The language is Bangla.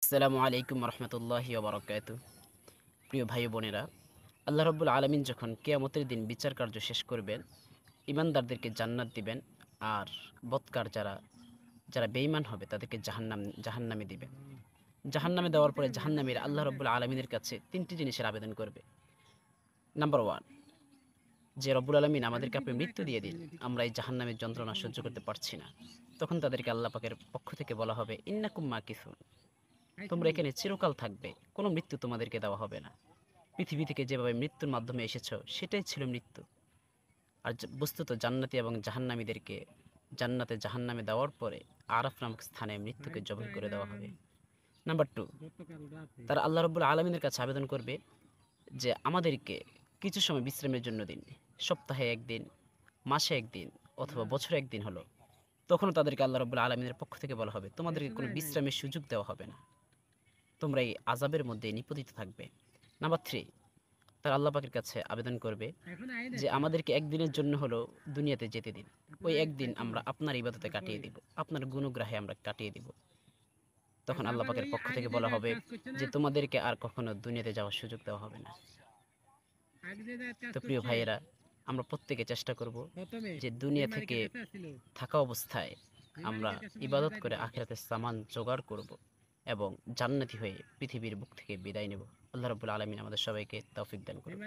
আসসালামু আলাইকুম রহমতুল্লাহি ওবরাকাতু। প্রিয় ভাই বোনেরা, আল্লাহ রব্বুল আলমিন যখন কেয়ামতের দিন বিচার কার্য শেষ করবেন, ইমানদারদেরকে জান্নাত দিবেন, আর বৎকার যারা যারা বেঈমান হবে তাদেরকে জাহান্নামে দিবেন। জাহান্নামে দেওয়ার পরে জাহান্নামীরা আল্লাহ রব্বুল আলমিনের কাছে তিনটি জিনিসের আবেদন করবে। নাম্বার ওয়ান, যে রব্বুল আলমিন আমাদেরকে আপনি মৃত্যু দিয়ে দিন, আমরা এই জাহান্নামের যন্ত্রণা সহ্য করতে পারছি না। তখন তাদেরকে আল্লাহ পাকের পক্ষ থেকে বলা হবে, ইন্নাকুম মাকিসুন, তোমরা এখানে চিরকাল থাকবে, কোনো মৃত্যু তোমাদেরকে দেওয়া হবে না। পৃথিবী থেকে যেভাবে মৃত্যুর মাধ্যমে এসেছো সেটাই ছিল মৃত্যু। আর বস্তুত জান্নাতি এবং জাহান্নামীদেরকে জান্নাতে জাহান্নামে দেওয়ার পরে আরাফ নামক স্থানে মৃত্যুকে জবাই করে দেওয়া হবে। নাম্বার টু, তারা আল্লাহ রব্বুল আলমিনের কাছে আবেদন করবে যে আমাদেরকে কিছু সময় বিশ্রামের জন্য দিন, সপ্তাহে একদিন, মাসে একদিন, অথবা বছরে একদিন হলো। তখনও তাদেরকে আল্লাহ রব্বুল আলমিনের পক্ষ থেকে বলা হবে, তোমাদেরকে কোনো বিশ্রামের সুযোগ দেওয়া হবে না, তোমরা এই আযাবের মধ্যে নিপতিত থাকবে। নাম্বার থ্রি, তারা আল্লাহ পাকের কাছে আবেদন করবে যে আমাদেরকে একদিনের জন্য হলো দুনিয়াতে যেতে দিন, ওই একদিন আমরা আপনার ইবাদতে কাটিয়ে দিব, আপনার গুণগ্রাহে আমরা কাটিয়ে দিব। তখন আল্লাহ পাকের পক্ষ থেকে বলা হবে যে তোমাদেরকে আর কখনো দুনিয়াতে যাওয়ার সুযোগ দেওয়া হবে না। তো প্রিয় ভাইয়েরা, আমরা প্রত্যেকে চেষ্টা করব যে দুনিয়া থেকে থাকা অবস্থায় আমরা ইবাদত করে আখিরাতের সামান জোগাড় করব এবং জান্নাতি হয়ে পৃথিবীর বুক থেকে বিদায় নেব। আল্লাহ রাব্বুল আলামিন আমাদের সবাইকে তৌফিক দান করুন।